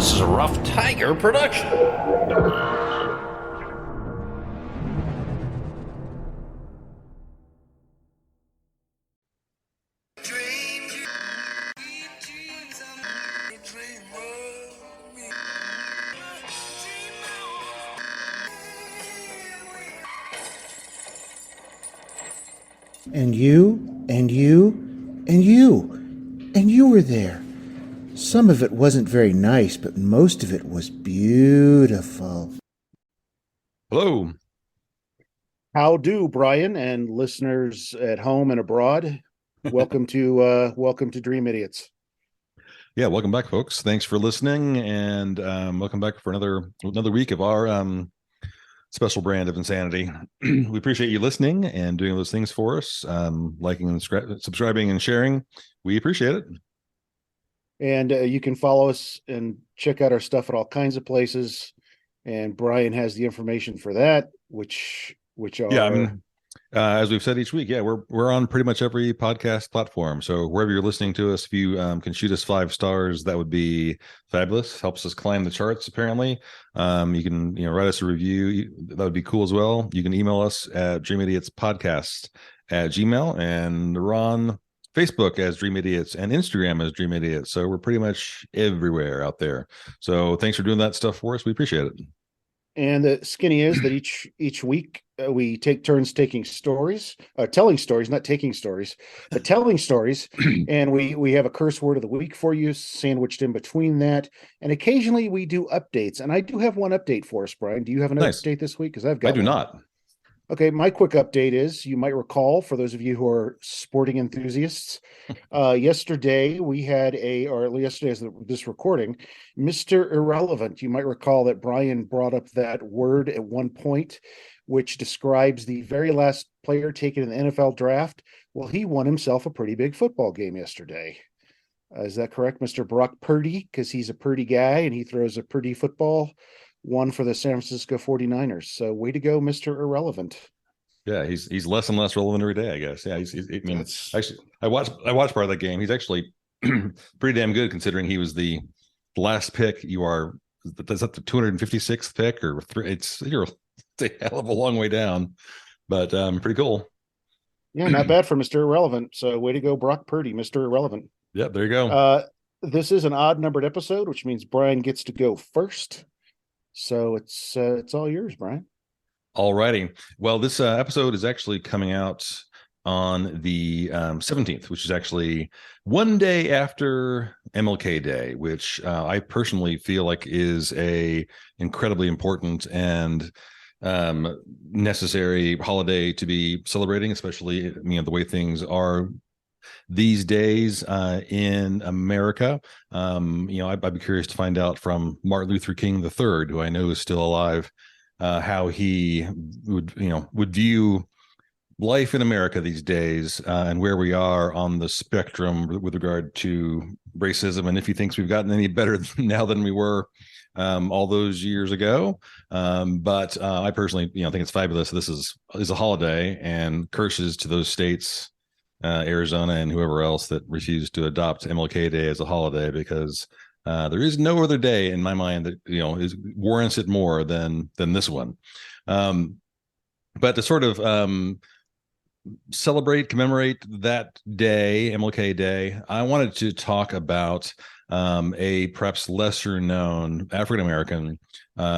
This is a Rough Tiger production. And you, and you, and you, and you were there. Some of it wasn't very nice, but most of it was beautiful. Hello. How do, Bryan, and listeners at home and abroad? Welcome to Dream Idiots. Yeah, welcome back, folks. Thanks for listening, and welcome back for another week of our special brand of insanity. We appreciate you listening and doing those things for us, liking and subscribing and sharing. We appreciate it. And you can follow us and check out our stuff at all kinds of places. And Bryan has the information for that, which are as we've said each week, we're on pretty much every podcast platform. So wherever you're listening to us, if you can shoot us 5 stars, that would be fabulous. Helps us climb the charts. Apparently, you can write us a review. That would be cool as well. You can email us at dreamidiotspodcast@gmail, and we're on Facebook as Dream Idiots and Instagram as Dream Idiots. So we're pretty much everywhere out there. So thanks for doing that stuff for us. We appreciate it. And the skinny is that each week we take turns telling stories, not taking stories, but telling stories. And we have a curse word of the week for you sandwiched in between that. And occasionally we do updates. And I do have one update for us, Bryan. Do you have an update this week? Because I've got I do one. not. Okay, my quick update is, you might recall, for those of you who are sporting enthusiasts, yesterday as this recording, Mr. Irrelevant. You might recall that Bryan brought up that word at one point, which describes the very last player taken in the NFL draft. Well, he won himself a pretty big football game yesterday. Is that correct, Mr. Brock Purdy? Because he's a pretty guy and he throws a pretty football. One for the San Francisco 49ers. So way to go, Mr. Irrelevant. Yeah, he's less and less relevant every day, I guess. Yeah, actually, I watched part of that game. He's actually pretty damn good considering he was the last pick. That's up the 256th pick or you're a hell of a long way down, but pretty cool. Yeah, not bad for Mr. Irrelevant. So way to go, Brock Purdy, Mr. Irrelevant. Yeah, there you go. This is an odd numbered episode, which means Bryan gets to go first. So it's all yours, Bryan. All righty. Well, this episode is actually coming out on the 17th, which is actually one day after MLK Day, which I personally feel like is a incredibly important and necessary holiday to be celebrating, especially the way things are these days in America. I'd be curious to find out from Martin Luther King III, who I know is still alive, how he would view life in America these days, and where we are on the spectrum with regard to racism, and if he thinks we've gotten any better now than we were all those years ago. But I personally, think it's fabulous. This is a holiday, and curses to those states, Arizona and whoever else, that refused to adopt MLK Day as a holiday, because there is no other day in my mind that warrants it more than this one. But to sort of commemorate that day, MLK Day, I wanted to talk about a perhaps lesser known African American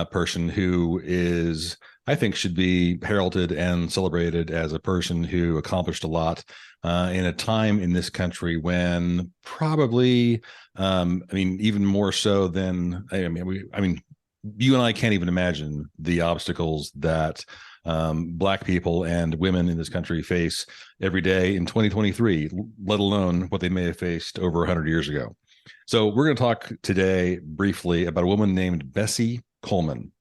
person who is, I think, should be heralded and celebrated as a person who accomplished a lot in a time in this country when probably, even more so than, you and I can't even imagine the obstacles that Black people and women in this country face every day in 2023, let alone what they may have faced over 100 years ago. So we're going to talk today briefly about a woman named Bessie Coleman.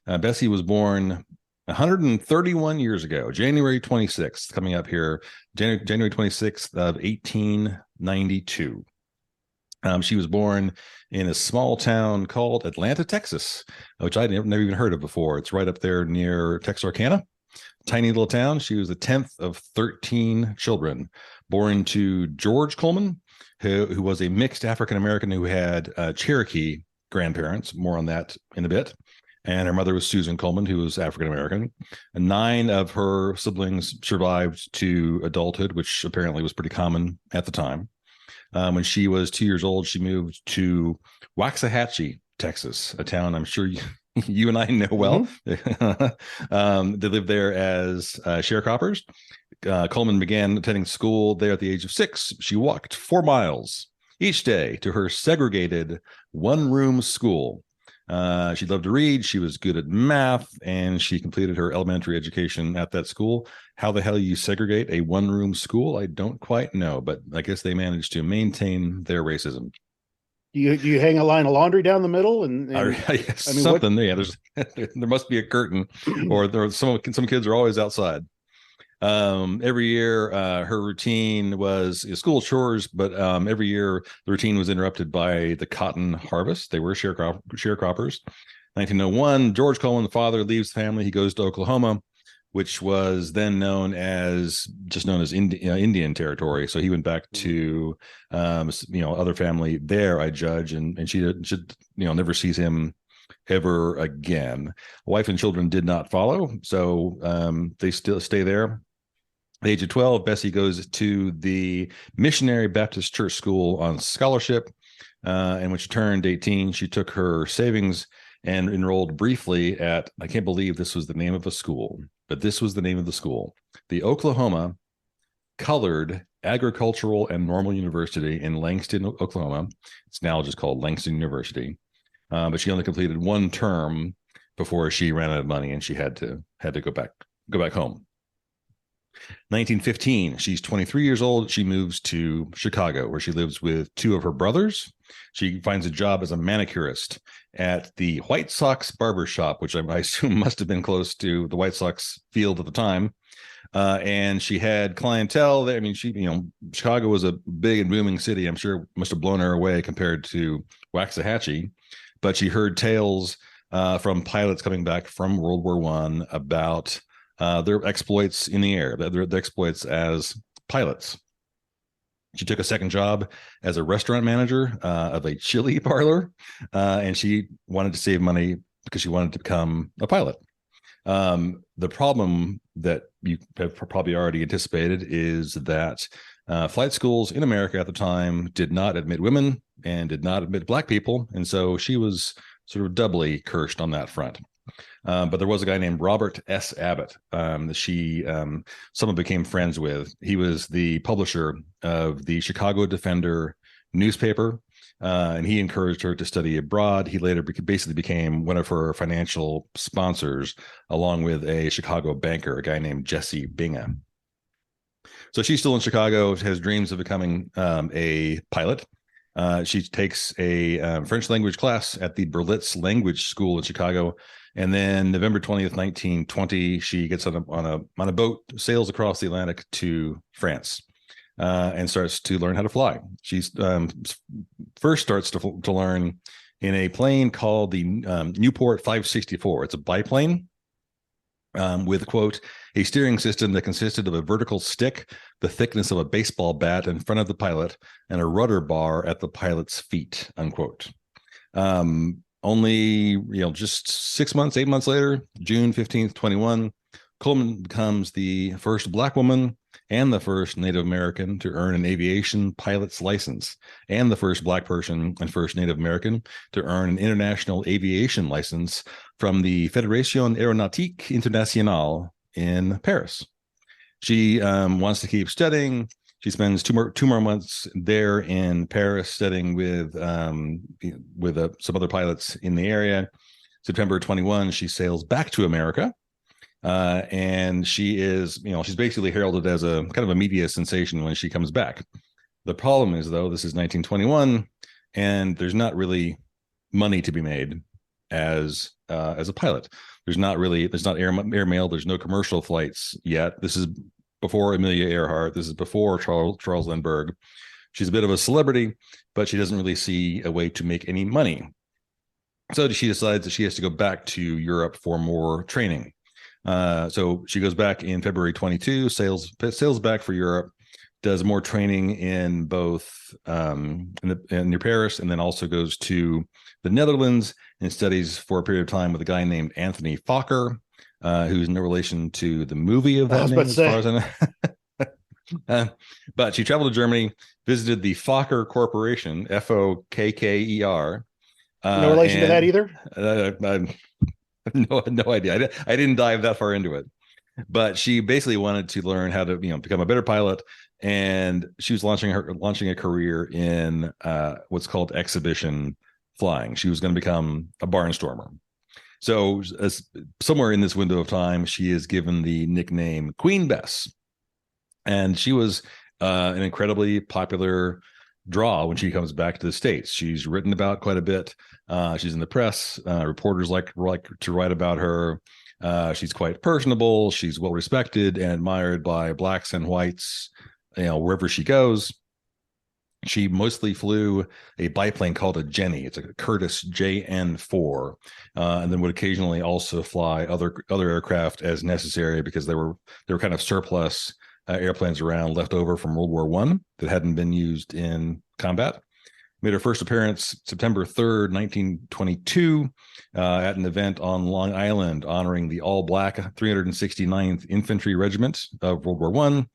Bessie was born 131 years ago, January 26th, coming up here, January 26th of 1892. She was born in a small town called Atlanta, Texas, which I'd never even heard of before. It's right up there near Texarkana. Tiny little town. She was the 10th of 13 children, born to George Coleman, who was a mixed African American who had Cherokee grandparents. More on that in a bit. And her mother was Susan Coleman, who was African American. 9 of her siblings survived to adulthood, which apparently was pretty common at the time. When she was 2 years old, she moved to Waxahachie, Texas, a town I'm sure you and I know well. They lived there as sharecroppers. Coleman began attending school there at the age of 6. She walked 4 miles each day to her segregated one-room school. She loved to read. She was good at math, and she completed her elementary education at that school. How the hell you segregate a one-room school? I don't quite know, but I guess they managed to maintain their racism. Do you hang a line of laundry down the middle? And I mean, something. Yeah, there must be a curtain, or some kids are always outside. Every year, her routine was school chores, but every year the routine was interrupted by the cotton harvest. They were sharecroppers. 1901, George Coleman, the father, leaves the family. He goes to Oklahoma, which was then known as Indian territory. So he went back to other family there, I judge, and she never sees him ever again. Wife and children did not follow, so they still stay there. At the age of 12, Bessie goes to the Missionary Baptist Church School on scholarship. And when she turned 18, she took her savings and enrolled briefly at, I can't believe this was the name of a school, but this was the name of the school, the Oklahoma Colored Agricultural and Normal University in Langston, Oklahoma. It's now just called Langston University. But she only completed 1 term before she ran out of money, and she had to go back home. 1915, she's 23 years old. She moves to Chicago, where she lives with 2 of her brothers. She finds a job as a manicurist at the White Sox barber shop, which I assume must have been close to the White Sox field at the time. And she had clientele there. I mean, Chicago was a big and booming city. I'm sure it must have blown her away compared to Waxahachie. But she heard tales from pilots coming back from World War I about their exploits in the air, their exploits as pilots. She took a second job as a restaurant manager of a chili parlor, and she wanted to save money because she wanted to become a pilot. The problem that you have probably already anticipated is that flight schools in America at the time did not admit women and did not admit Black people, and so she was sort of doubly cursed on that front. But there was a guy named Robert S. Abbott that she someone became friends with. He was the publisher of the Chicago Defender newspaper, and he encouraged her to study abroad. He later basically became one of her financial sponsors, along with a Chicago banker, a guy named Jesse Bingham. So she's still in Chicago, has dreams of becoming a pilot. She takes a French language class at the Berlitz Language School in Chicago. And then November 20th, 1920, she gets on a boat, sails across the Atlantic to France, and starts to learn how to fly. She's first starts to learn in a plane called the Newport 564. It's a biplane with, quote, a steering system that consisted of a vertical stick the thickness of a baseball bat in front of the pilot and a rudder bar at the pilot's feet, unquote. Only, just 8 months later, June 15th, 21, Coleman becomes the first Black woman and the first Native American to earn an aviation pilot's license, and the first Black person and first Native American to earn an international aviation license from the Fédération Aéronautique Internationale in Paris. She wants to keep studying. She spends two more months there in Paris studying with some other pilots in the area. September 21, she sails back to America, and she is, she's basically heralded as a kind of a media sensation when she comes back. The problem is, though, this is 1921, and there's not really money to be made as a pilot. There's not airmail. There's no commercial flights yet. This is before Amelia Earhart. This is before Charles Lindbergh. She's a bit of a celebrity, but she doesn't really see a way to make any money. So she decides that she has to go back to Europe for more training. So she goes back in February 22, sails back for Europe does more training in both in near Paris, and then also goes to the Netherlands and studies for a period of time with a guy named Anthony Fokker, who's no relation to the movie of I that was name, about to as far say. as I know. But she traveled to Germany, visited the Fokker Corporation, Fokker. No relation to that And either. I have no idea. I didn't dive that far into it, but she basically wanted to learn how to, become a better pilot. And she was launching a career in what's called exhibition flying. She was going to become a barnstormer. So somewhere in this window of time, she is given the nickname Queen Bess, and she was an incredibly popular draw when she comes back to the States. She's written about quite a bit. She's in the press. Reporters like to write about her. She's quite personable. She's well respected and admired by blacks and whites, wherever she goes. She mostly flew a biplane called a Jenny. It's a Curtiss JN4, and then would occasionally also fly other aircraft as necessary, because they were kind of surplus airplanes around left over from World War I that hadn't been used in combat. Made her first appearance September 3rd, 1922, at an event on Long Island honoring the all-black 369th Infantry Regiment of World War I.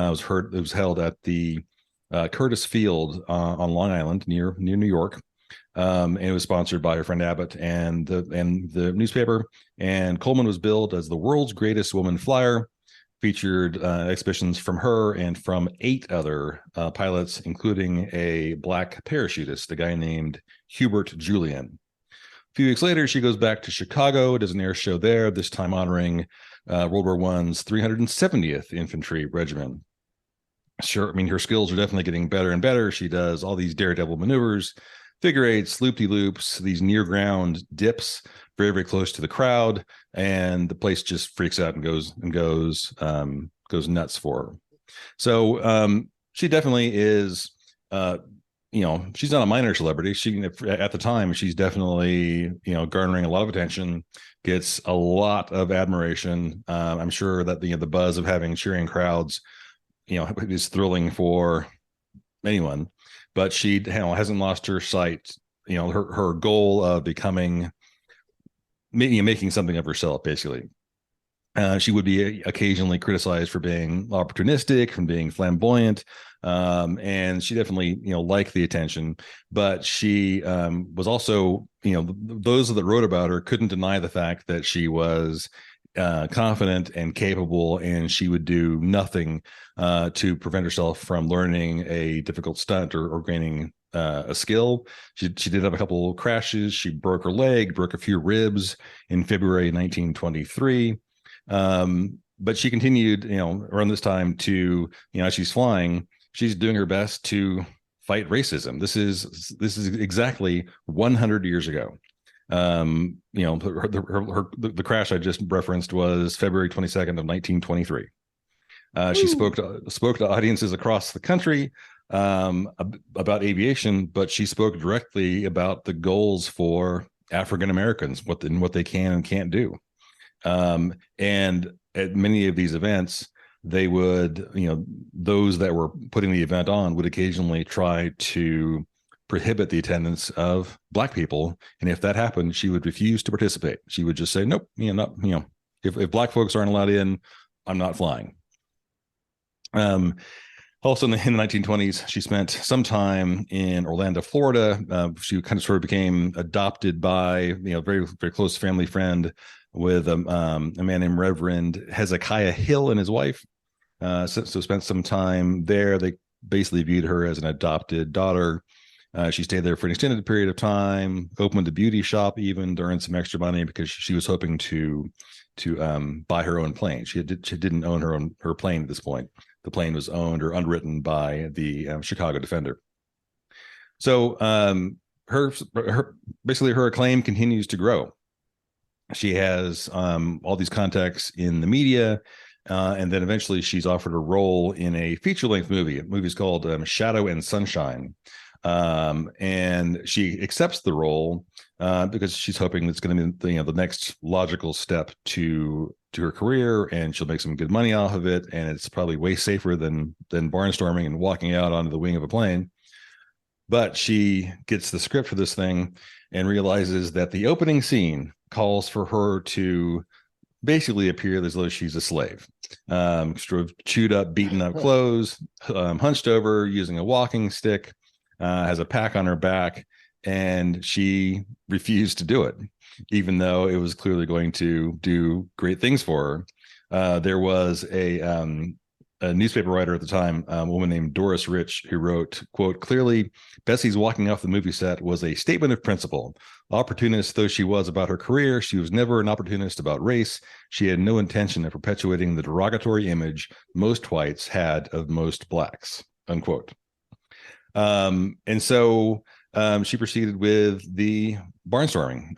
It was held at the Curtis Field on Long Island near New York. And it was sponsored by her friend Abbott and the newspaper. And Coleman was billed as the world's greatest woman flyer. Featured exhibitions from her and from 8 other pilots, including a black parachutist, a guy named Hubert Julian. A few weeks later, she goes back to Chicago, does an air show there, this time honoring World War I's 370th Infantry Regiment. Sure, I mean, her skills are definitely getting better and better. She does all these daredevil maneuvers, figure eights, loop-de-loops, these near-ground dips, very, very close to the crowd, and the place just freaks out and goes nuts for her. So she definitely is, she's not a minor celebrity. She, at the time, she's definitely, garnering a lot of attention, gets a lot of admiration. I'm sure that the buzz of having cheering crowds, is thrilling for anyone. But she hasn't lost her sight, her goal of making something of herself, basically. She would be occasionally criticized for being opportunistic, from being flamboyant, and she definitely, liked the attention. But she was also, those that wrote about her couldn't deny the fact that she was confident and capable, and she would do nothing to prevent herself from learning a difficult stunt or gaining a skill. She did have a couple of crashes. She broke her leg, broke a few ribs in February 1923. But she continued, around this time to, as she's flying, she's doing her best to fight racism. This is exactly 100 years ago. The crash I just referenced was February 22nd of 1923. She spoke to audiences across the country about aviation, but she spoke directly about the goals for African Americans, what they can and can't do. And at many of these events, they would, those that were putting the event on would occasionally try to prohibit the attendance of black people, and if that happened, she would refuse to participate. She would just say, "Nope, if black folks aren't allowed in, I'm not flying." Also in the 1920s, she spent some time in Orlando, Florida. She kind of sort of became adopted by, very, very close family friend with a man named Reverend Hezekiah Hill and his wife. So spent some time there. They basically viewed her as an adopted daughter. She stayed there for an extended period of time, opened a beauty shop even, to earn some extra money, because she was hoping to buy her own plane. She didn't own her plane at this point. The plane was owned or underwritten by the Chicago Defender. So her acclaim continues to grow. She has all these contacts in the media, and then eventually she's offered a role in a feature-length movie. The movie's called Shadow and Sunshine. And she accepts the role because she's hoping it's going to be the next logical step to to her career, and she'll make some good money off of it, and it's probably way safer than barnstorming and walking out onto the wing of a plane. But she gets the script for this thing and realizes that the opening scene calls for her to basically appear as though she's a slave, sort of chewed up, beaten up clothes, hunched over, using a walking stick, has a pack on her back, and she refused to do it, even though it was clearly going to do great things for her. There was a newspaper writer at the time, a woman named Doris Rich, who wrote, quote, "Clearly, Bessie's walking off the movie set was a statement of principle. Opportunist though she was about her career, she was never an opportunist about race. She had no intention of perpetuating the derogatory image most whites had of most blacks," unquote. And so she proceeded with the barnstorming,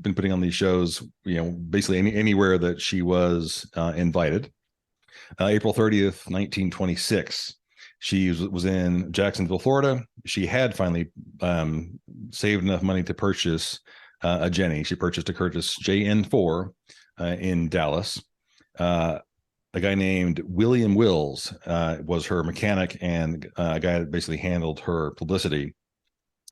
been putting on these shows, basically anywhere that she was invited. April 30th, 1926, she was in Jacksonville, Florida. She had finally saved enough money to purchase a Jenny. She purchased a Curtiss JN4 in Dallas. A guy named William Wills was her mechanic and a guy that basically handled her publicity.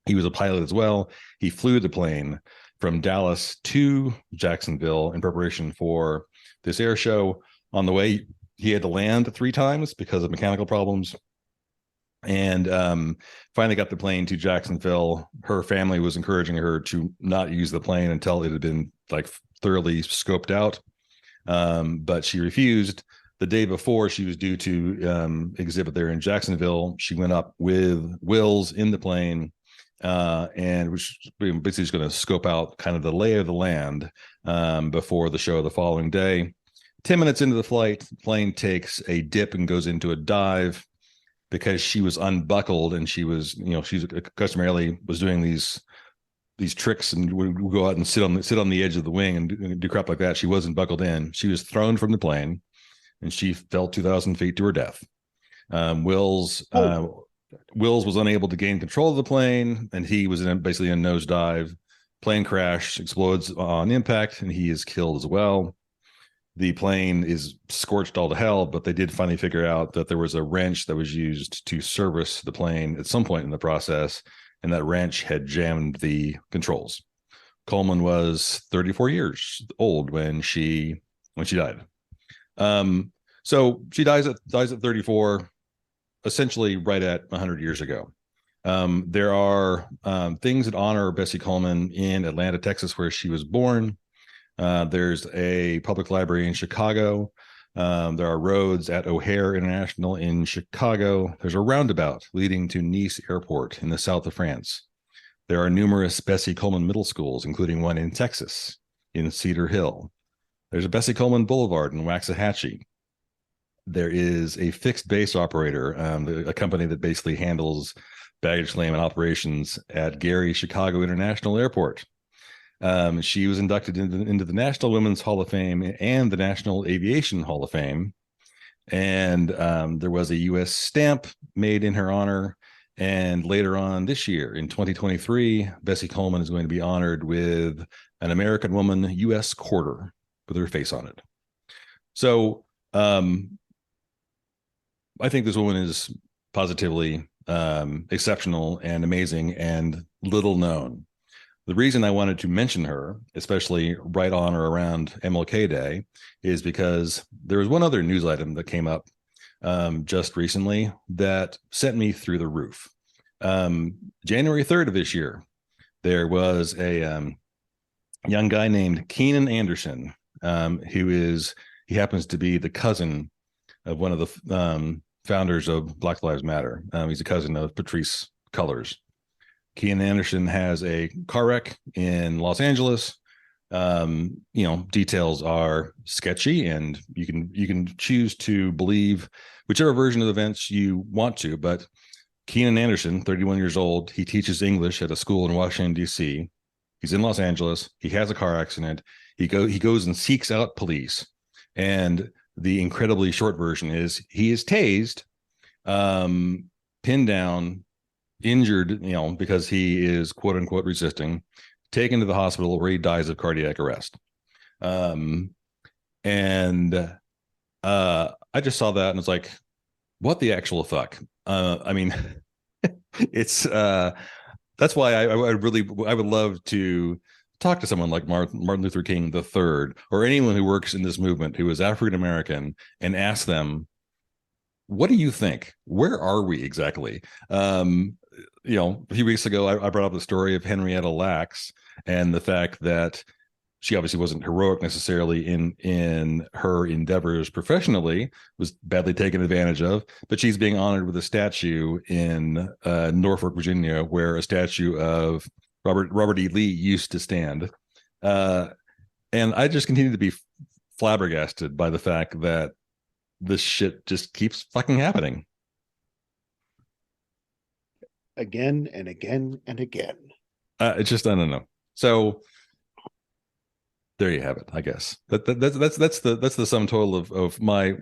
He was a pilot as well. He flew the plane from Dallas to Jacksonville in preparation for this air show. On the way, he had to land 3 times because of mechanical problems, and finally got the plane to Jacksonville. Her family was encouraging her to not use the plane until it had been like thoroughly scoped out, but she refused. The day before she was due to exhibit there in Jacksonville, she went up with Wills in the plane, and was basically just going to scope out kind of the lay of the land before the show the following day. 10 minutes into the flight, the plane takes a dip and goes into a dive because she was unbuckled, and she was, she's customarily was doing these tricks and would go out and sit on the edge of the wing and do crap like that. She wasn't buckled in. She was thrown from the plane, and she fell 2,000 feet to her death. Wills was unable to gain control of the plane, and he was basically in a nosedive. Plane crash, explodes on impact, and he is killed as well. The plane is scorched all to hell, but they did finally figure out that there was a wrench that was used to service the plane at some point in the process, and that wrench had jammed the controls. Coleman was 34 years old when she died. So she dies at 34, essentially right at 100 years ago. There are things that honor Bessie Coleman in Atlanta, Texas, where she was born. There's a public library in Chicago. There are roads at O'Hare International in Chicago. There's a roundabout leading to Nice Airport in the south of France. There are numerous Bessie Coleman middle schools, including one in Texas, in Cedar Hill. There's a Bessie Coleman Boulevard in Waxahachie. There is a fixed base operator, a company that basically handles baggage claim and operations at Gary Chicago International Airport. She was inducted into the National Women's Hall of Fame and the National Aviation Hall of Fame. And there was a U.S. stamp made in her honor. And later on this year, in 2023, Bessie Coleman is going to be honored with an American Woman U.S. Quarter with her face on it. So I think this woman is positively exceptional and amazing and little known. The reason I wanted to mention her, especially right on or around MLK Day, is because there was one other news item that came up just recently that sent me through the roof. January 3rd of this year, there was a young guy named Keenan Anderson, he happens to be the cousin of one of the founders of Black Lives Matter. He's a cousin of Patrisse Cullors. Keenan Anderson has a car wreck in Los Angeles. Details are sketchy, and you can choose to believe whichever version of the events you want to. But Keenan Anderson, 31 years old, he teaches English at a school in Washington, D.C. He's in Los Angeles. He has a car accident. He goes and seeks out police. And the incredibly short version is he is tased, pinned down, injured, because he is quote unquote resisting, taken to the hospital where he dies of cardiac arrest. And I just saw that and was like, what the actual fuck? I mean, it's that's why I would love to talk to someone like Martin Luther King III, or anyone who works in this movement who is African American, and ask them, what do you think? Where are we exactly? A few weeks ago, I brought up the story of Henrietta Lacks and the fact that she obviously wasn't heroic necessarily in her endeavors professionally, was badly taken advantage of, but she's being honored with a statue in Norfolk, Virginia, where a statue of Robert E. Lee used to stand. And I just continue to be flabbergasted by the fact that this shit just keeps fucking happening. Again and again and again. It's just, I don't know. So there you have it. I guess that's the sum total of my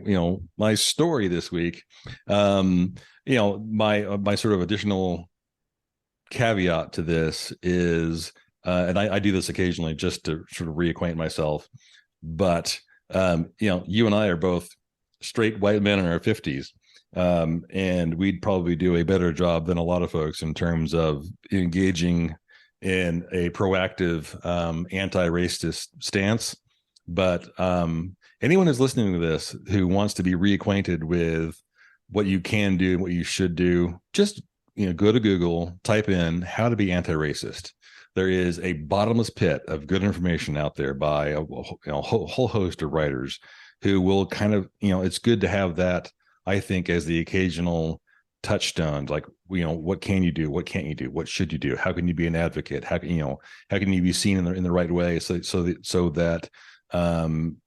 my story this week. My sort of additional caveat to this is, and I do this occasionally just to sort of reacquaint myself, but you and I are both straight white men in our 50s, and we'd probably do a better job than a lot of folks in terms of engaging in a proactive anti-racist stance. But anyone who's listening to this who wants to be reacquainted with what you can do and what you should do, just go to Google, type in how to be anti-racist. There is a bottomless pit of good information out there by a whole host of writers who will kind of, it's good to have that, I think, as the occasional touchstone. Like, what can you do? What can't you do? What should you do? How can you be an advocate? How can you be seen in the right way so that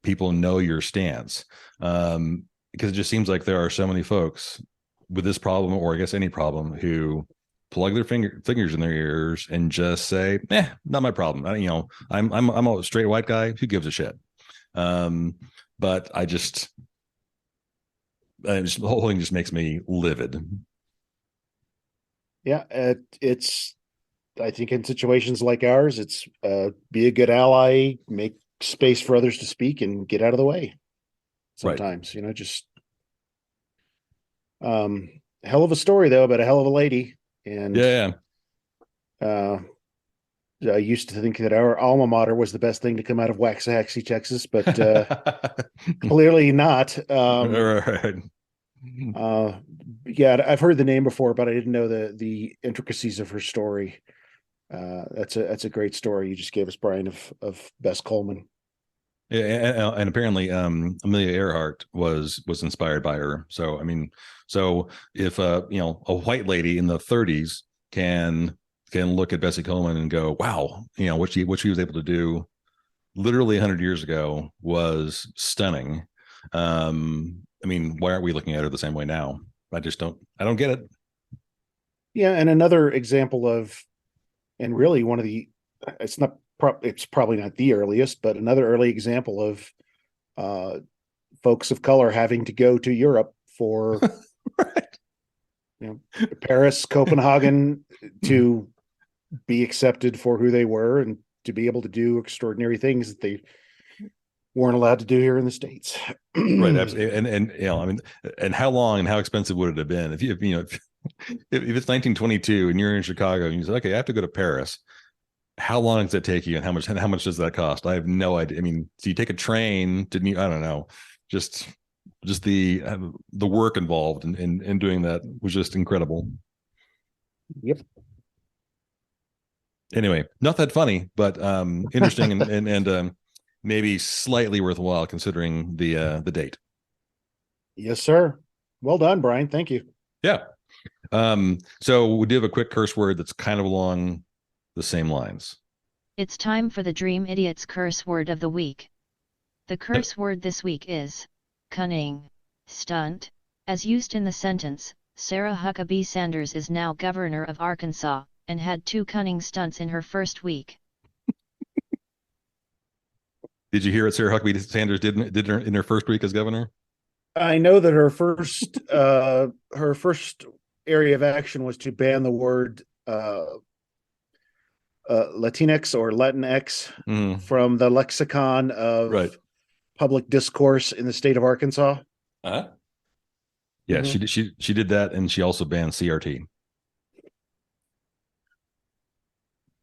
people know your stance? Because it just seems like there are so many folks with this problem, or I guess any problem, who plug their fingers in their ears and just say, not my problem. I'm a straight white guy. Who gives a shit? But the whole thing just makes me livid. Yeah, it's, I think in situations like ours, it's be a good ally, make space for others to speak, and get out of the way. Sometimes, right. Just hell of a story though, about a hell of a lady. And I used to think that our alma mater was the best thing to come out of Waxahachie, Texas, but clearly not. Right. Yeah, I've heard the name before, but I didn't know the intricacies of her story. That's a great story you just gave us, Bryan, of Bessie Coleman. Yeah, and apparently Amelia Earhart was inspired by her. So so if a white lady in the 30s can look at Bessie Coleman and go, wow, what she was able to do literally 100 years ago was stunning. Why aren't we looking at her the same way now? I don't get it. Yeah, and another example of, and really one of the, it's probably not the earliest, but another early example of folks of color having to go to Europe for right. Paris, Copenhagen, to be accepted for who they were and to be able to do extraordinary ththings that they weren't allowed to do here in the States. Right, absolutely. And how long and how expensive would it have been if if it's 1922 and you're in Chicago and you say, okay, I have to go to Paris. How long does it take you, and how much does that cost? I have no idea. So you take a train, didn't you? I don't know. Just the work involved in doing that was just incredible. Yep. Anyway, not that funny, but interesting and maybe slightly worthwhile considering the date. Yes, sir. Well done, Bryan. Thank you. Yeah. So we do have a quick curse word that's kind of along the same lines. It's time for the Dream Idiot's curse word of the week. The curse word this week is cunning. Stunt. As used in the sentence, Sarah Huckabee Sanders is now governor of Arkansas, and had 2 cunning stunts in her first week. Did you hear what Sarah Huckabee Sanders did in her first week as governor? I know that her first area of action was to ban the word Latinx or Latinx from the lexicon of public discourse in the state of Arkansas. Yeah, Mhm. she did that, and she also banned CRT.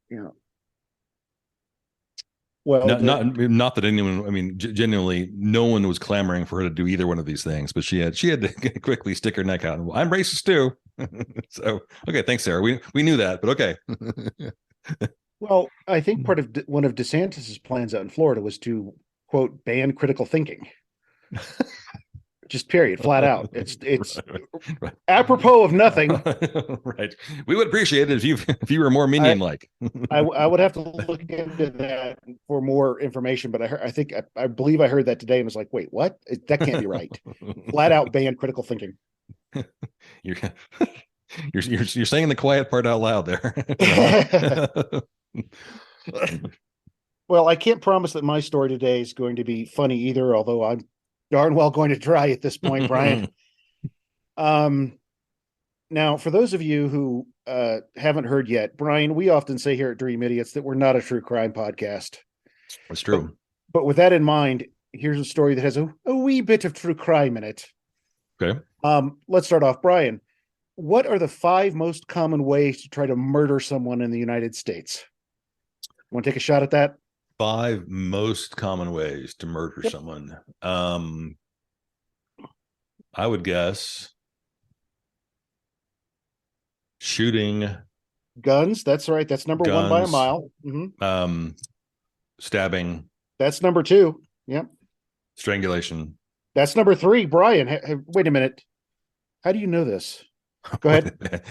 Yeah. Well, Not that anyone. I mean, genuinely, no one was clamoring for her to do either one of these things. But she had to quickly stick her neck out. And, I'm racist too. So okay, thanks, Sarah. We knew that, but okay. well, I think part of one of DeSantis's plans out in Florida was to quote ban critical thinking. Just period, flat out. It's right. apropos of nothing. Right. We would appreciate it if you were more minion like. I would have to look into that for more information, but I believe I heard that today and was like, wait, what? That can't be right. Flat out ban critical thinking. You're you're saying the quiet part out loud there. Well, I can't promise that my story today is going to be funny either, although I'm darn well going to try at this point, Bryan. Now, for those of you who haven't heard yet, Bryan, we often say here at Dream Idiots that we're not a true crime podcast. That's true. But with that in mind, here's a story that has a wee bit of true crime in it. Okay. Let's start off, Bryan. What are the 5 most common ways to try to murder someone in the United States? Want to take a shot at that? 5 most common ways to murder someone. I would guess shooting, guns. That's right. That's number 1 by a mile. Mm-hmm. Stabbing. That's number 2. Yep. Strangulation. That's number 3. Bryan, wait a minute. How do you know this? Go ahead.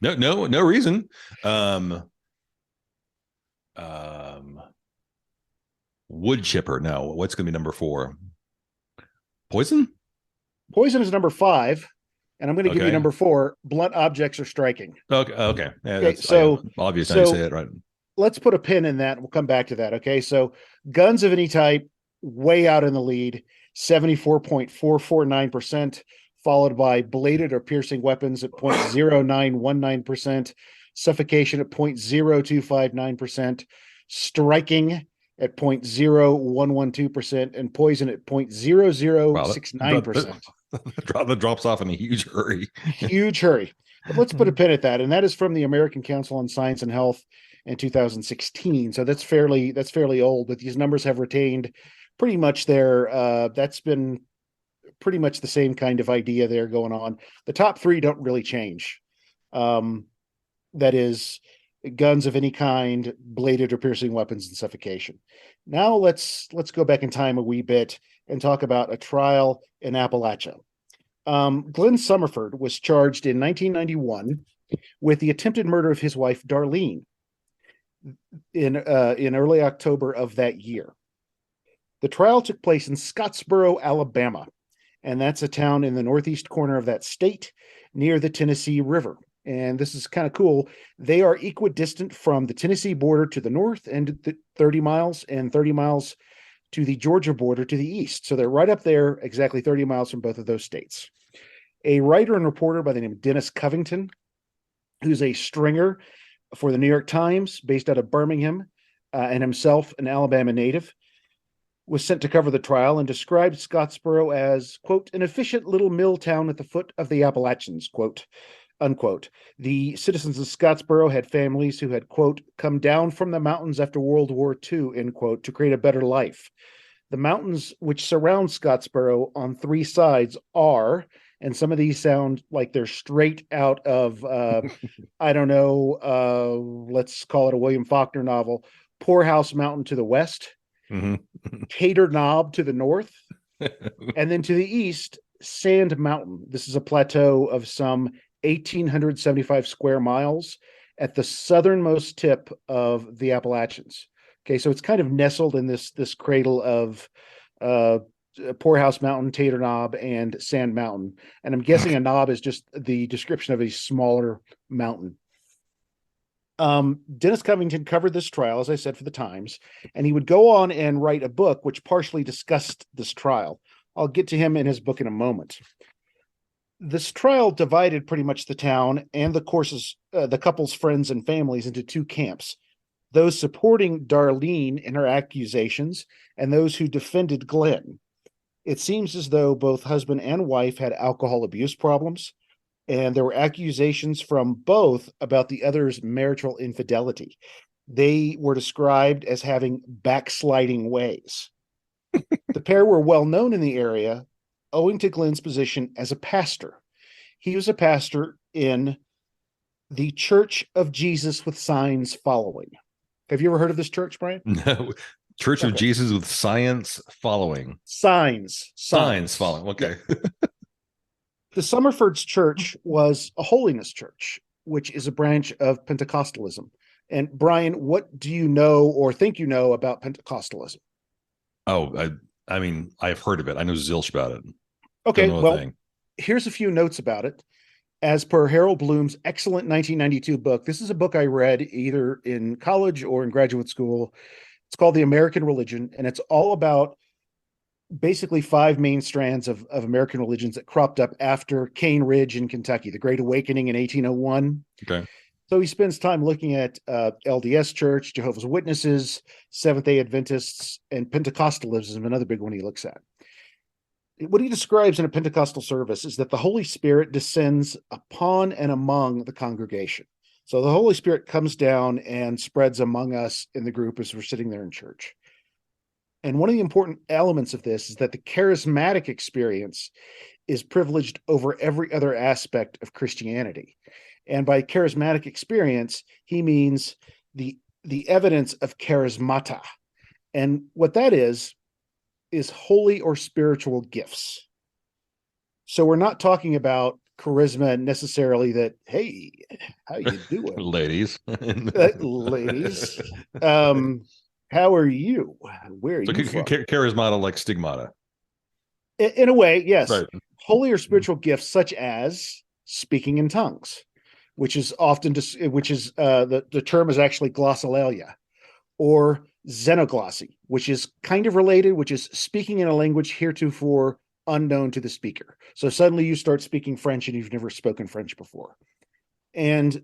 No reason. Wood chipper. No, what's going to be number 4? Poison. Poison is number 5, and I'm going to give you number 4. Blunt objects are striking. Okay. Yeah, okay. So obvious. Now you say it right. Let's put a pin in that. We'll come back to that. Okay. So guns of any type, way out in the lead, 74.449%, followed by bladed or piercing weapons at 0.0919%, suffocation at 0.0259%, striking at 0.0112%, and poison at 0.0069%. That drops off in a huge hurry. Huge hurry. But let's put a pin at that. And that is from the American Council on Science and Health in 2016. So that's fairly old, but these numbers have retained pretty much that's been pretty much the same kind of idea there going on. The top 3 don't really change. That is guns of any kind, bladed or piercing weapons, and suffocation. Now let's go back in time a wee bit and talk about a trial in Appalachia. Glenn Summerford was charged in 1991 with the attempted murder of his wife, Darlene, in early October of that year. The trial took place in Scottsboro, Alabama, and that's a town in the northeast corner of that state near the Tennessee River. And this is kind of cool. They are equidistant from the Tennessee border to the north and 30 miles, and 30 miles to the Georgia border to the east. So they're right up there, exactly 30 miles from both of those states. A writer and reporter by the name of Dennis Covington, who's a stringer for the New York Times, based out of Birmingham, and himself an Alabama native, was sent to cover the trial and described Scottsboro as, quote, an efficient little mill town at the foot of the Appalachians, quote, unquote. The citizens of Scottsboro had families who had, quote, come down from the mountains after World War II, end quote, to create a better life. The mountains which surround Scottsboro on 3 sides are, and some of these sound like they're straight out of, I don't know, let's call it a William Faulkner novel, Poorhouse Mountain to the west, Tater Knob to the north, and then to the east, Sand Mountain. This is a plateau of some 1,875 square miles at the southernmost tip of the Appalachians. Okay, so it's kind of nestled in this cradle of Poorhouse Mountain, Tater Knob, and Sand Mountain. And I'm guessing a knob is just the description of a smaller mountain. Dennis Covington covered this trial, as I said, for the Times, and he would go on and write a book which partially discussed this trial. I'll get to him in his book in a moment. This trial divided pretty much the town and the couple's friends and families into 2 camps. those supporting Darlene in her accusations, and those who defended Glenn. It seems as though both husband and wife had alcohol abuse problems, and there were accusations from both about the other's marital infidelity. They were described as having backsliding ways. The pair were well known in the area owing to Glenn's position as a pastor. He was a pastor in the Church of Jesus with Signs Following. Have you ever heard of this church, Bryan? No. Church of Jesus with Science Following. Signs Following. Okay. Yeah. The Summerfords Church was a holiness church, which is a branch of Pentecostalism. And Bryan, what do you know or think you know about Pentecostalism? Oh, I mean, I've heard of it. I know zilch about it. Okay, well, here's a few notes about it. As per Harold Bloom's excellent 1992 book, this is a book I read either in college or in graduate school. It's called The American Religion, and it's all about basically 5 main strands of American religions that cropped up after Cane Ridge in Kentucky, the Great Awakening in 1801. Okay. So he spends time looking at LDS Church, Jehovah's Witnesses, Seventh-day Adventists, and Pentecostalism, another big one he looks at. What he describes in a Pentecostal service is that the Holy Spirit descends upon and among the congregation. So the Holy Spirit comes down and spreads among us in the group as we're sitting there in church. And one of the important elements of this is that the charismatic experience is privileged over every other aspect of Christianity. And by charismatic experience, he means the evidence of charismata. And what that is holy or spiritual gifts. So we're not talking about charisma necessarily that, hey, how you doing? Ladies. Ladies. How are you? Where are you from? Charismata like stigmata. In a way, yes. Right. Holy or spiritual gifts such as speaking in tongues, which is often the term is actually glossolalia, or xenoglossy, which is kind of related, which is speaking in a language heretofore unknown to the speaker. So suddenly you start speaking French and you've never spoken French before. And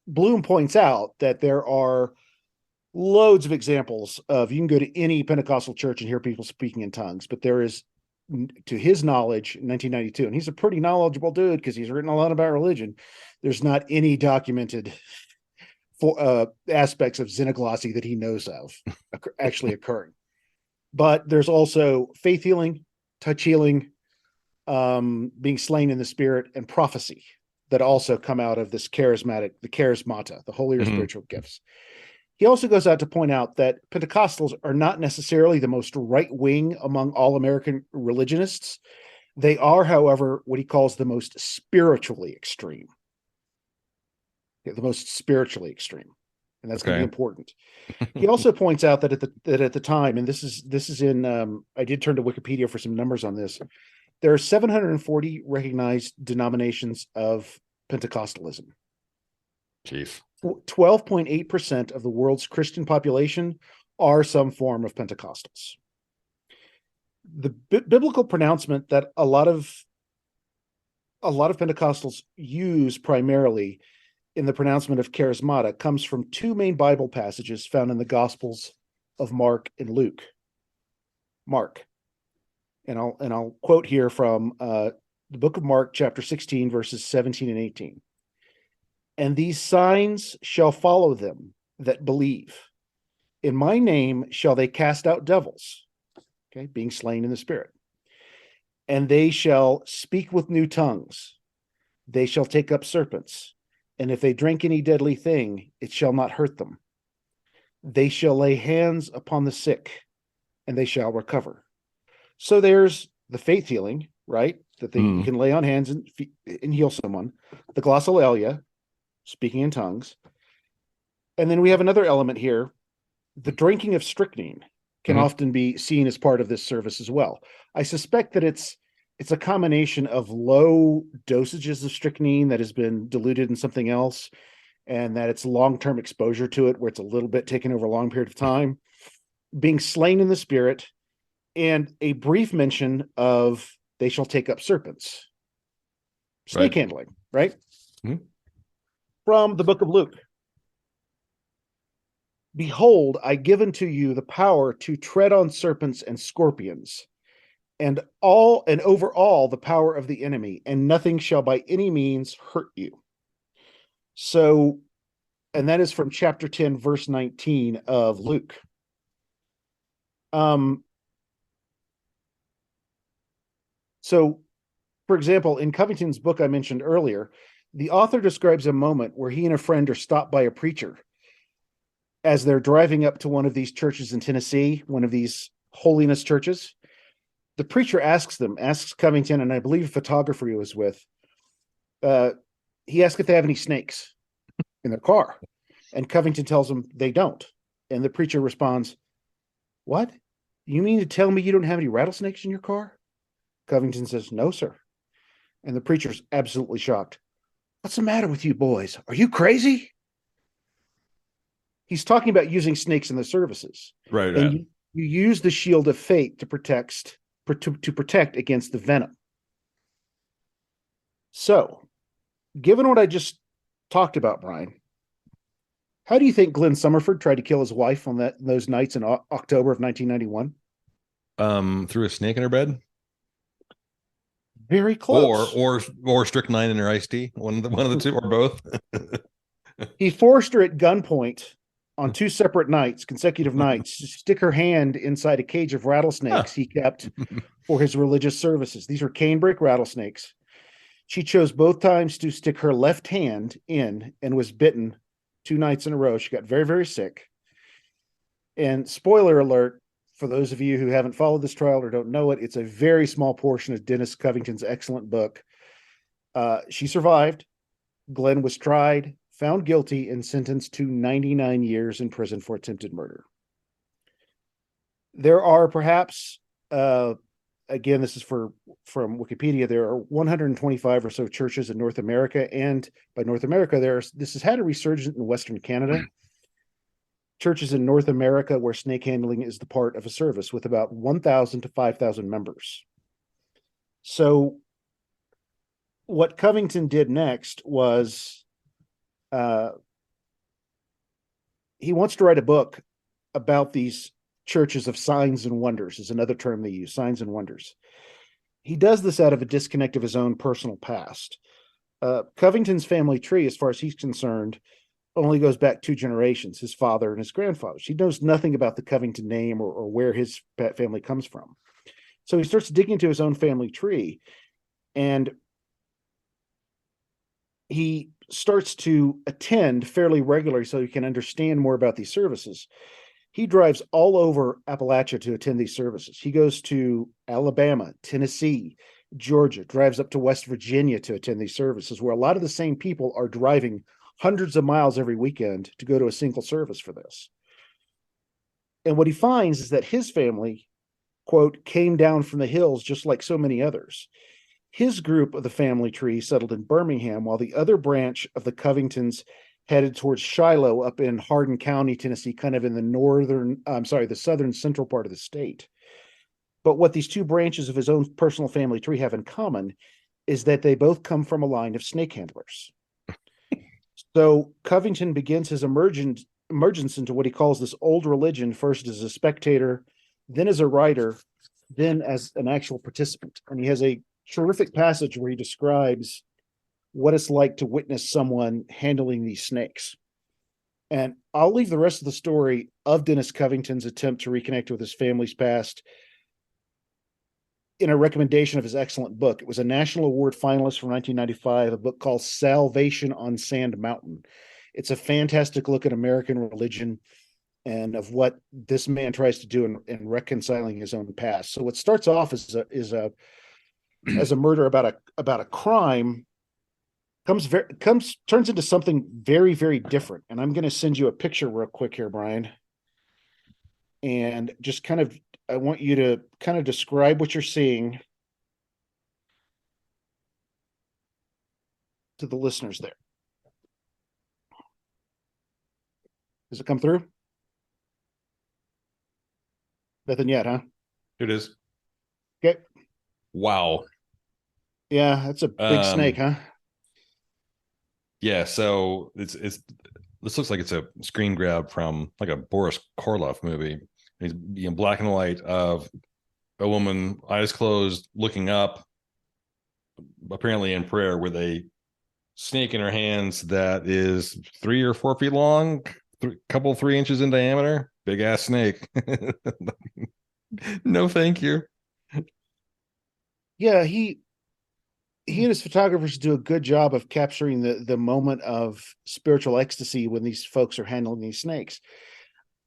Bloom points out that there are loads of examples of, you can go to any Pentecostal church and hear people speaking in tongues, but there is, to his knowledge, in 1992, and he's a pretty knowledgeable dude because he's written a lot about religion, there's not any documented aspects of xenoglossy that he knows of actually occurring. But there's also faith healing, touch healing, being slain in the spirit, and prophecy that also come out of this charismata, the holy or spiritual gifts. He also goes out to point out that Pentecostals are not necessarily the most right-wing among all American religionists. They are, however, what he calls the most spiritually extreme. The most spiritually extreme. And that's going to be important. He also points out that at the time, and this is in, I did turn to Wikipedia for some numbers on this, there are 740 recognized denominations of Pentecostalism. Jeez. 12.8% of the world's Christian population are some form of Pentecostals. The biblical pronouncement that a lot of Pentecostals use primarily in the pronouncement of charismata comes from 2 main Bible passages found in the Gospels of Mark and Luke. Mark, and I'll quote here from the book of Mark, chapter 16, verses 17 and 18. And these signs shall follow them that believe. In my name shall they cast out devils, okay, being slain in the spirit. And they shall speak with new tongues. They shall take up serpents. And if they drink any deadly thing, it shall not hurt them. They shall lay hands upon the sick, and they shall recover. So there's the faith healing, right? That you can lay on hands and heal someone. The glossolalia, speaking in tongues. And then we have another element here. The drinking of strychnine can often be seen as part of this service as well. I suspect that it's a combination of low dosages of strychnine that has been diluted in something else, and that it's long-term exposure to it where it's a little bit taken over a long period of time, being slain in the spirit, and a brief mention of they shall take up serpents. Snake handling, right? From the book of Luke. Behold, I give unto you the power to tread on serpents and scorpions, and over all the power of the enemy, and nothing shall by any means hurt you. So, and that is from chapter 10, verse 19 of Luke. So, for example, in Covington's book I mentioned earlier, the author describes a moment where he and a friend are stopped by a preacher as they're driving up to one of these churches in Tennessee, one of these holiness churches. The preacher asks Covington, and I believe a photographer he was with, he asks if they have any snakes in their car. And Covington tells him they don't. And the preacher responds, "What? You mean to tell me you don't have any rattlesnakes in your car?" Covington says, "No, sir." And the preacher's absolutely shocked. "What's the matter with you boys? Are you crazy?" He's talking about using snakes in the services. Right. And you use the shield of faith to protect against the venom. So, given what I just talked about, Bryan, how do you think Glenn Summerford tried to kill his wife on those nights in October of 1991? Threw a snake in her bed, Very close. or strychnine in her iced tea. One of the two, or both. He forced her at gunpoint on 2 separate nights, consecutive nights, to stick her hand inside a cage of rattlesnakes he kept for his religious services. These were canebrake rattlesnakes. She chose both times to stick her left hand in and was bitten 2 nights in a row. She got very, very sick. And spoiler alert, for those of you who haven't followed this trial or don't know it, it's a very small portion of Dennis Covington's excellent book. She survived. Glenn was tried, found guilty, and sentenced to 99 years in prison for attempted murder. There are perhaps, again, this is from Wikipedia, there are 125 or so churches in North America, and by North America, this has had a resurgence in Western Canada. Churches in North America where snake handling is the part of a service, with about 1,000 to 5,000 members. So what Covington did next was he wants to write a book about these churches of signs and wonders, is another term they use, signs and wonders. He does this out of a disconnect of his own personal past. Covington's family tree, as far as he's concerned, only goes back 2 generations, his father and his grandfather. He knows nothing about the Covington name or where his family comes from. So he starts digging into his own family tree, and he starts to attend fairly regularly so he can understand more about these services. He drives all over Appalachia to attend these services. He goes to Alabama, Tennessee, Georgia, drives up to West Virginia to attend these services, where a lot of the same people are driving hundreds of miles every weekend to go to a single service for this. And what he finds is that his family, quote, came down from the hills just like so many others. His group of the family tree settled in Birmingham, while the other branch of the Covingtons headed towards Shiloh up in Hardin County, Tennessee, kind of in the southern central part of the state. But what these 2 branches of his own personal family tree have in common is that they both come from a line of snake handlers. So Covington begins his emergence into what he calls this old religion, first as a spectator, then as a writer, then as an actual participant. And he has a terrific passage where he describes what it's like to witness someone handling these snakes. And I'll leave the rest of the story of Dennis Covington's attempt to reconnect with his family's past in a recommendation of his excellent book. It was a National Award finalist from 1995, a book called Salvation on Sand Mountain. It's a fantastic look at American religion and of what this man tries to do in reconciling his own past. So what starts off as a murder about a crime turns into something very, very different. And I'm going to send you a picture real quick here, Bryan. And just I want you to kind of describe what you're seeing to the listeners there. Does it come through? Nothing yet, huh? It is. Okay. Wow. Yeah, that's a big snake, huh? Yeah. So it's this looks like it's a screen grab from like a Boris Karloff movie. It's black and white of a woman, eyes closed, looking up, apparently in prayer, with a snake in her hands that is 3 or 4 feet long, couple 3 inches in diameter, big ass snake. No, thank you. Yeah, he and his photographers do a good job of capturing the moment of spiritual ecstasy when these folks are handling these snakes.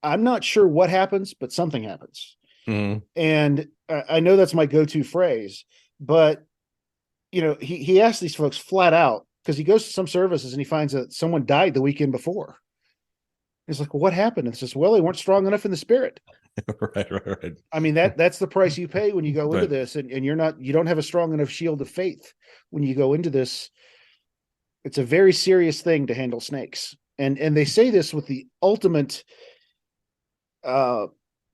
I'm not sure what happens, but something happens. Mm-hmm. And I know that's my go-to phrase, but he asks these folks flat out, because he goes to some services and he finds that someone died the weekend before. He's like, well, what happened? And it's just, well, they weren't strong enough in the spirit. Right. I mean, that's the price you pay when you go into Right. this, and you don't have a strong enough shield of faith when you go into this. It's a very serious thing to handle snakes. And they say this with the ultimate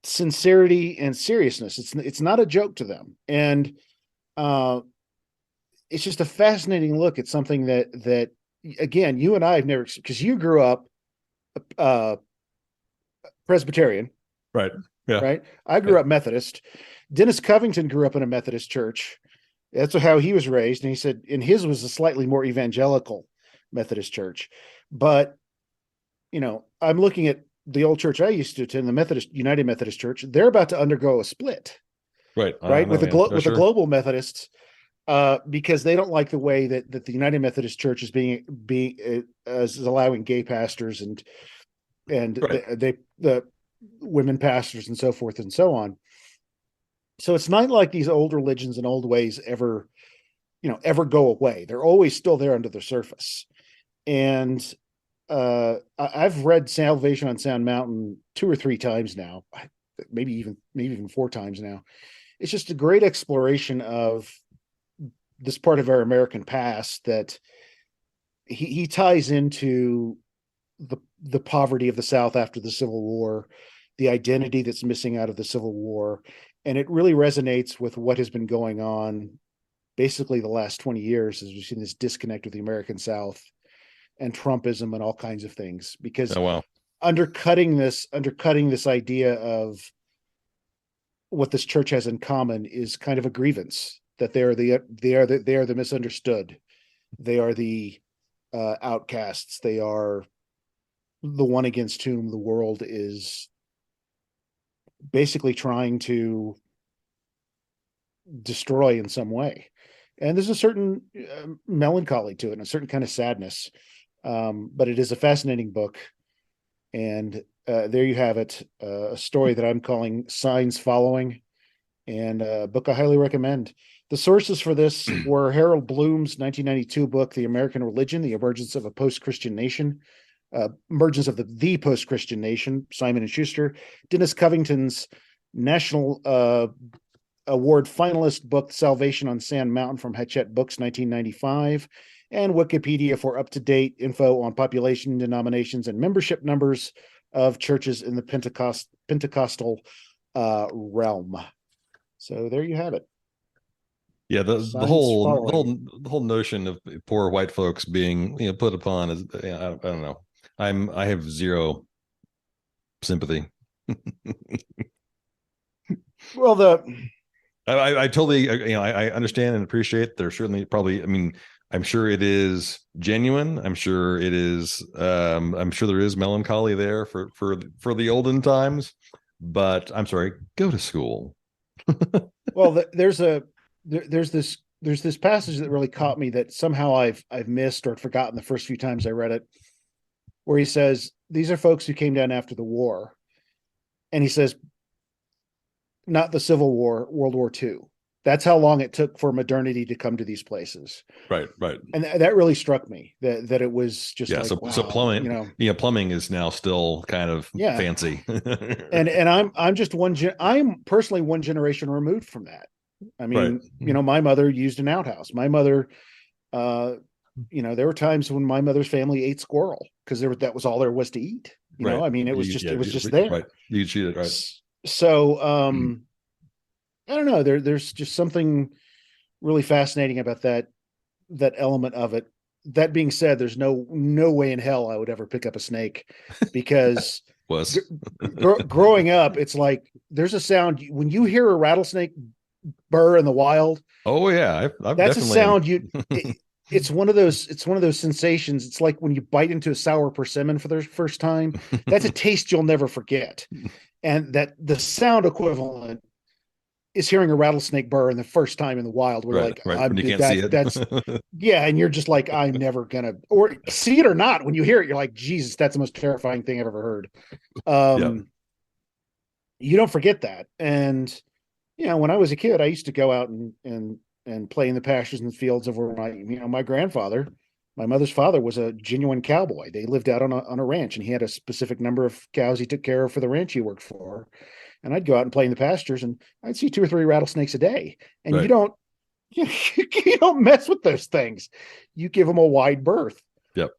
sincerity and seriousness. It's not a joke to them. And it's just a fascinating look at something that again, you and I have never, because you grew up Presbyterian. Right. Yeah. Right. I grew up Methodist. Dennis Covington grew up in a Methodist church. That's how he was raised. And he said, and his was a slightly more evangelical Methodist church. But, I'm looking at the old church I used to attend, the United Methodist Church. They're about to undergo a split. Right. Right. With the sure. global Methodists, because they don't like the way that the United Methodist Church is is allowing gay pastors and Right. the women pastors and so forth and so on. So it's not like these old religions and old ways ever go away. They're always still there under the surface. And I've read Salvation on Sound Mountain 2 or 3 times now, maybe even 4 times now. It's just a great exploration of this part of our American past that he ties into the poverty of the South after the Civil War, the identity that's missing out of the Civil War. And it really resonates with what has been going on basically the last 20 years, as we've seen this disconnect with the American South and Trumpism and all kinds of things, because Oh, wow. undercutting this idea of what this church has in common is kind of a grievance, that they are the misunderstood. They are the outcasts. They are the one against whom the world is basically trying to destroy in some way. And there's a certain melancholy to it and a certain kind of sadness. But it is a fascinating book. And there you have it, a story that I'm calling Signs Following, and a book I highly recommend. The sources for this were Harold Bloom's 1992 book, The American Religion, The Emergence of a Post-Christian Nation, Emergence of the Post-Christian Nation, Simon & Schuster, Dennis Covington's National Award finalist book, Salvation on Sand Mountain, from Hachette Books, 1995, and Wikipedia for up-to-date info on population, denominations, and membership numbers of churches in the Pentecostal realm. So there you have it. Yeah, the whole notion of poor white folks being put upon is, I don't know. I have zero sympathy. Well, I totally I understand and appreciate. There's certainly probably, I'm sure it is genuine. I'm sure it is. I'm sure there is melancholy there for the olden times. But I'm sorry, go to school. well, there's this passage that really caught me that somehow I've missed or forgotten the first few times I read it, where he says these are folks who came down after the war, and he says, not the Civil War, World War II. That's how long it took for modernity to come to these places. Right. And that really struck me, that it was just so wow, plumbing, plumbing is now still kind of fancy. and I'm personally one generation removed from that. I mean, right. My mother used an outhouse. My mother, there were times when my mother's family ate squirrel because that was all there was to eat. Right. It was just there. Right. You cheat it, right? So, I don't know. There's just something really fascinating about that element of it that being said, there's no way in hell I would ever pick up a snake, because Was growing up, it's like there's a sound when you hear a rattlesnake burr in the wild. Oh yeah, I've That's definitely a sound it's one of those sensations. It's like when you bite into a sour persimmon for the first time. That's a taste you'll never forget. And that the sound equivalent is hearing a rattlesnake burr in the first time in the wild. We're like, right. When you can't see it. That's yeah, and you're just like, I'm never gonna or see it or not. When you hear it, you're like, Jesus, that's the most terrifying thing I've ever heard. You don't forget that. And when I was a kid, I used to go out and play in the pastures and fields of where my grandfather, my mother's father, was a genuine cowboy. They lived out on a ranch, and he had a specific number of cows he took care of for the ranch he worked for. And I'd go out and play in the pastures, and I'd see 2 or 3 rattlesnakes a day. And you don't mess with those things. You give them a wide berth. Yep.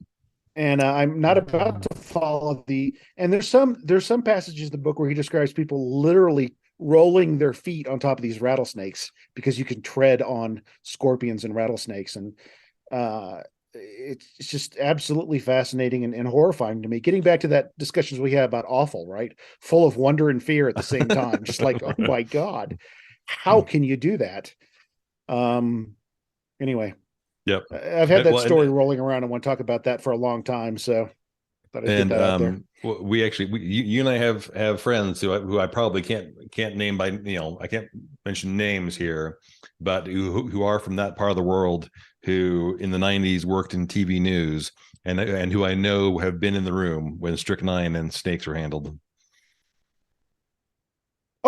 And I'm not about to follow and there's some passages in the book where he describes people literally rolling their feet on top of these rattlesnakes, because you can tread on scorpions and rattlesnakes. And it's just absolutely fascinating and horrifying to me. Getting back to that discussions we had about awful, right? Full of wonder and fear at the same time. Just like, oh my God, how can you do that? Anyway. Yep. I've had that story rolling around. I want to talk about that for a long time time. Thought I'd get that out there. We actually, you and I have friends who I probably can't name by, I can't mention names here, but who are from that part of the world, who in the 90s worked in TV news, and who I know have been in the room when strychnine and snakes were handled.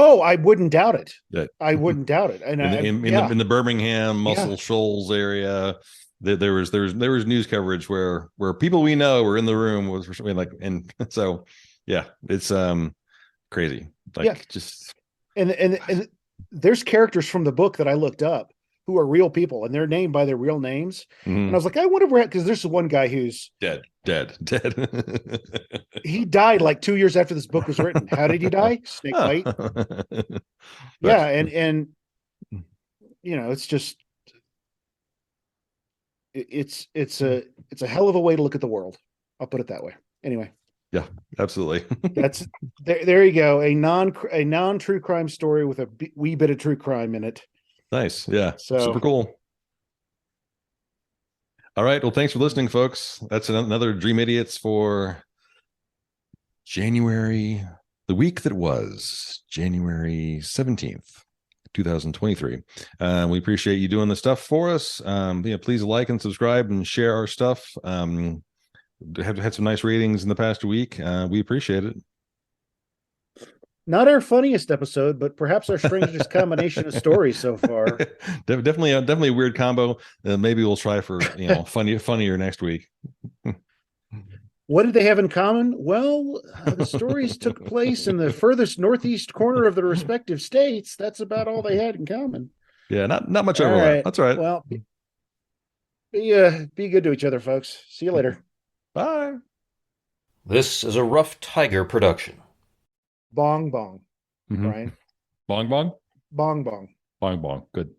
Oh, I wouldn't doubt it. Yeah. I wouldn't doubt it. And in the Birmingham, Muscle Shoals area, there was news coverage where people we know were in the room, was like, and so it's crazy. Just and there's characters from the book that I looked up who are real people, and they're named by their real names. Mm-hmm. And I was like, I wonder where, because there's one guy who's dead. He died like 2 years after this book was written. How did he die? Snake bite. Yeah, and it's just it's a hell of a way to look at the world. I'll put it that way. Anyway. Yeah, absolutely. That's there you go. A non true crime story with a wee bit of true crime in it. Nice. Yeah. So super cool. All right. Well, thanks for listening, folks. That's another Dream Idiots for January, the week that was January 17th, 2023. We appreciate you doing the stuff for us. Please like and subscribe and share our stuff. Have had some nice ratings in the past week. We appreciate it. Not our funniest episode, but perhaps our strangest combination of stories so far. Definitely a weird combo. Maybe we'll try for funnier next week. What did they have in common? Well, the stories took place in the furthest northeast corner of the respective states. That's about all they had in common. Yeah, not much overlap. Right. That's all right. Well, be good to each other, folks. See you later. Bye. This is a Rough Tiger production. Bong bong. Mm-hmm. Bryan. Bong bong. Bong bong. Bong bong. Good.